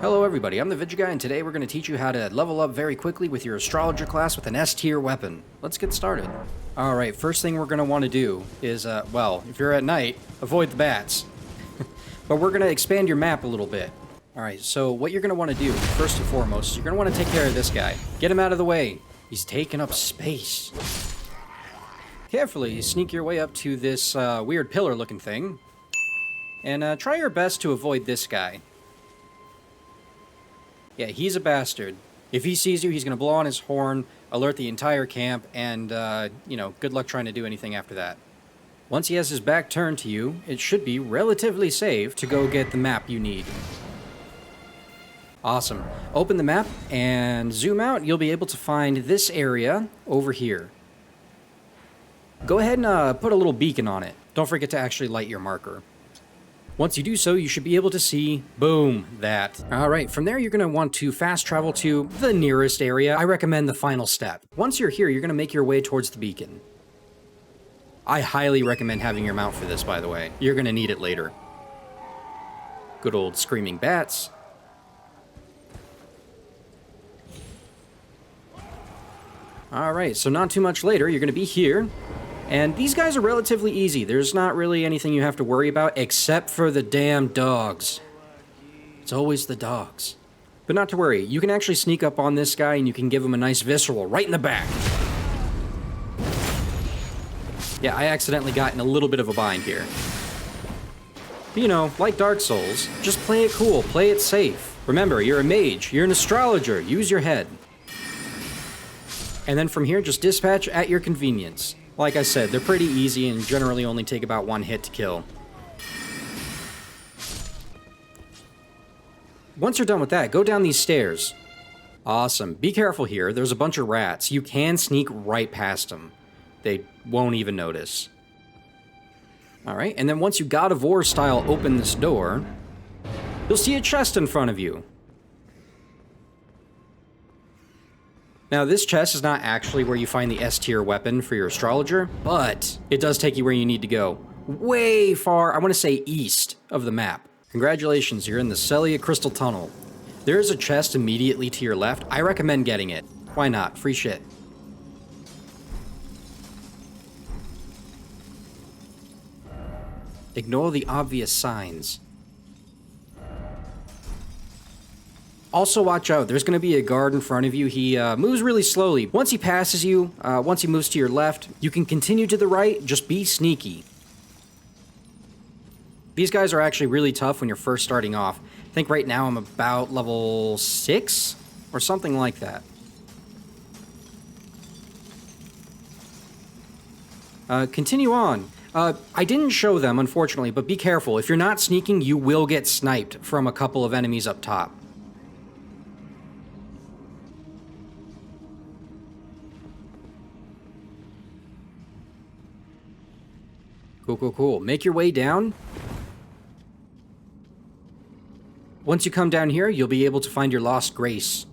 Hello everybody, I'm the Vidya Guy, and today we're going to teach you how to level up very quickly with your Astrologer class with an S tier weapon. Let's get started. Alright, first thing we're going to want to do is, well, if you're at night, avoid the bats. But we're going to expand your map a little bit. Alright, so what you're going to want to do, first and foremost, is you're going to want to take care of this guy. Get him out of the way. He's taking up space. Carefully sneak your way up to this weird pillar looking thing. And try your best to avoid this guy. Yeah, he's a bastard. If he sees you, he's going to blow on his horn, alert the entire camp, and, good luck trying to do anything after that. Once he has his back turned to you, it should be relatively safe to go get the map you need. Awesome. Open the map and zoom out. You'll be able to find this area over here. Go ahead and put a little beacon on it. Don't forget to actually light your marker. Once you do so, you should be able to see, boom, that. Alright, from there you're going to want to fast travel to the nearest area. I recommend the final step. Once you're here, you're going to make your way towards the beacon. I highly recommend having your mount for this, by the way. You're going to need it later. Good old screaming bats. Alright, so not too much later, you're going to be here. And these guys are relatively easy. There's not really anything you have to worry about, except for the damn dogs. It's always the dogs. But not to worry, you can actually sneak up on this guy and you can give him a nice visceral right in the back. Yeah, I accidentally got in a little bit of a bind here. But, you know, like Dark Souls, just play it cool, play it safe. Remember, you're a mage, you're an astrologer, use your head. And then from here, just dispatch at your convenience. Like I said, they're pretty easy and generally only take about one hit to kill. Once you're done with that, go down these stairs. Awesome. Be careful here. There's a bunch of rats. You can sneak right past them. They won't even notice. Alright, and then once you God of War style open this door, you'll see a chest in front of you. Now, this chest is not actually where you find the S-tier weapon for your astrologer, but it does take you where you need to go. Way far, I want to say east of the map. Congratulations, you're in the Celia Crystal Tunnel. There is a chest immediately to your left. I recommend getting it. Why not? Free shit. Ignore the obvious signs. Also watch out, there's going to be a guard in front of you. He moves really slowly. Once he passes you, once he moves to your left, you can continue to the right, just be sneaky. These guys are actually really tough when you're first starting off. I think right now I'm about level 6 or something like that. Continue on. I didn't show them, unfortunately, but be careful. If you're not sneaking, you will get sniped from a couple of enemies up top. Cool. Make your way down. Once you come down here, you'll be able to find your lost grace.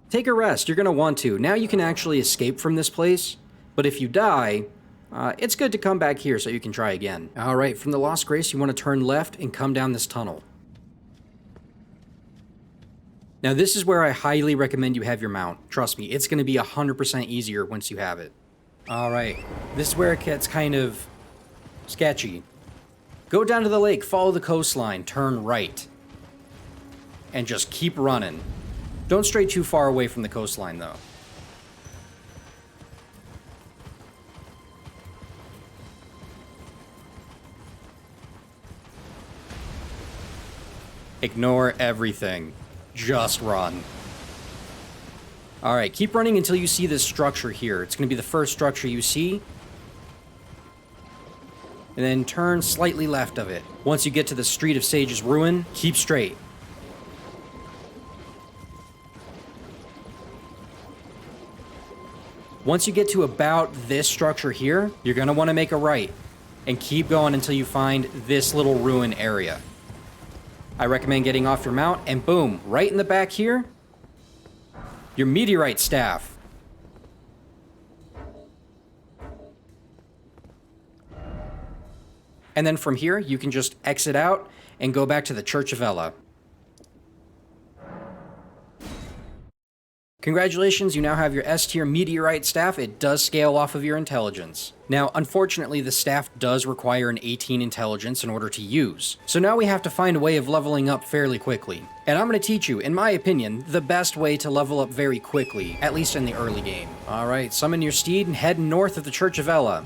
Take a rest, you're going to want to. Now you can actually escape from this place, but if you die, it's good to come back here so you can try again. Alright, from the lost grace, you want to turn left and come down this tunnel. Now this is where I highly recommend you have your mount. Trust me, it's going to be 100% easier once you have it. Alright, this is where it gets kind of sketchy. Go down to the lake, follow the coastline, turn right. And just keep running. Don't stray too far away from the coastline though. Ignore everything. Just run. Alright, keep running until you see this structure here. It's going to be the first structure you see. And then turn slightly left of it. Once you get to the Street of Sage's Ruin, keep straight. Once you get to about this structure here, you're going to want to make a right. And keep going until you find this little ruin area. I recommend getting off your mount, and boom, right in the back here, your meteorite staff. And then from here, you can just exit out and go back to the Church of Ella. Congratulations, you now have your S-tier meteorite staff. It does scale off of your intelligence. Now, unfortunately, the staff does require an 18 intelligence in order to use. So now we have to find a way of leveling up fairly quickly. And I'm going to teach you, in my opinion, the best way to level up very quickly, at least in the early game. Alright, summon your steed and head north of the Church of Ella.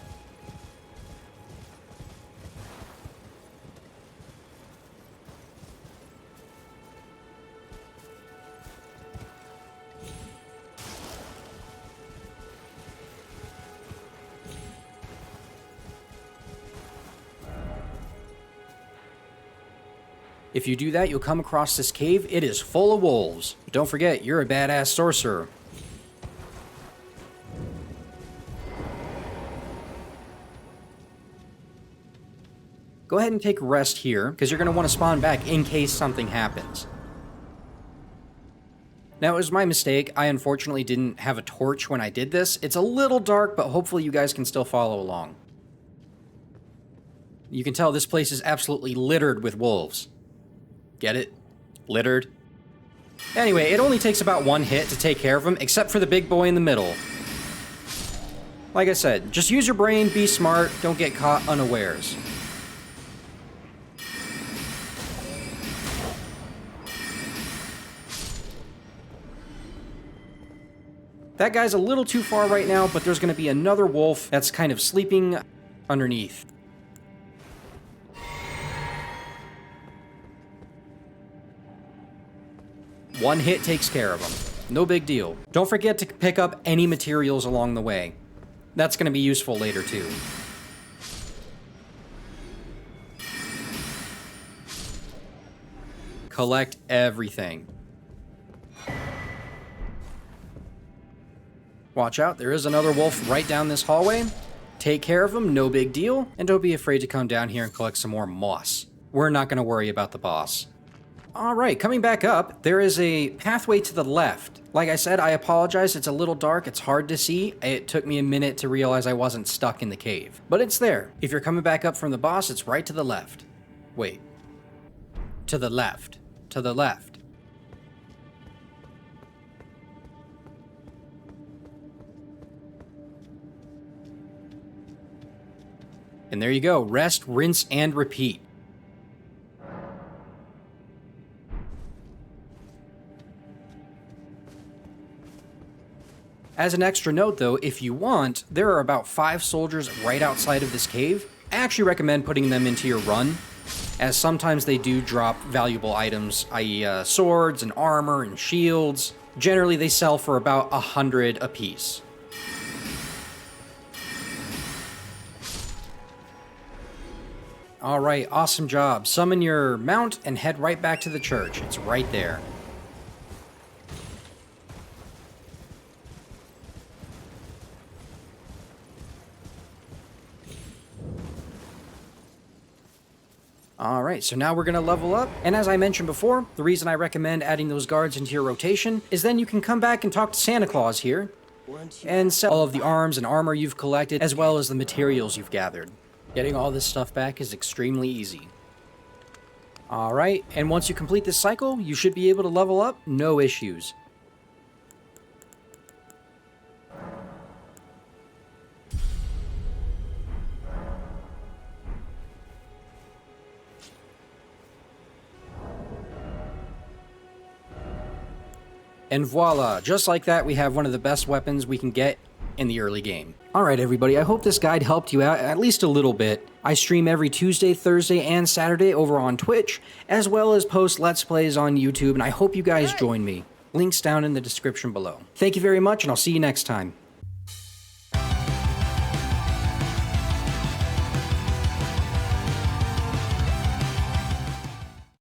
If you do that, you'll come across this cave. It is full of wolves. But don't forget, you're a badass sorcerer. Go ahead and take a rest here, because you're going to want to spawn back in case something happens. Now, it was my mistake. I unfortunately didn't have a torch when I did this. It's a little dark, but hopefully you guys can still follow along. You can tell this place is absolutely littered with wolves. Get it? Littered. Anyway, it only takes about one hit to take care of them, except for the big boy in the middle. Like I said, just use your brain, be smart, don't get caught unawares. That guy's a little too far right now, but there's going to be another wolf that's kind of sleeping underneath. One hit takes care of them. No big deal. Don't forget to pick up any materials along the way. That's going to be useful later too. Collect everything. Watch out, there is another wolf right down this hallway. Take care of him, no big deal. And don't be afraid to come down here and collect some more moss. We're not going to worry about the boss. Alright, coming back up, there is a pathway to the left. Like I said, I apologize, it's a little dark, it's hard to see. It took me a minute to realize I wasn't stuck in the cave. But it's there. If you're coming back up from the boss, it's right to the left. Wait. To the left. To the left. And there you go. Rest, rinse, and repeat. As an extra note though, if you want, there are about 5 soldiers right outside of this cave. I actually recommend putting them into your run, as sometimes they do drop valuable items, i.e. Swords and armor and shields. Generally they sell for about 100 apiece. Alright, awesome job. Summon your mount and head right back to the church. It's right there. Alright, so now we're going to level up, and as I mentioned before, the reason I recommend adding those guards into your rotation is then you can come back and talk to Santa Claus here, and sell all of the arms and armor you've collected, as well as the materials you've gathered. Getting all this stuff back is extremely easy. Alright, and once you complete this cycle, you should be able to level up, no issues. And voila, just like that, we have one of the best weapons we can get in the early game. Alright everybody, I hope this guide helped you out at least a little bit. I stream every Tuesday, Thursday, and Saturday over on Twitch, as well as post Let's Plays on YouTube, and I hope you guys join me. Links down in the description below. Thank you very much, and I'll see you next time.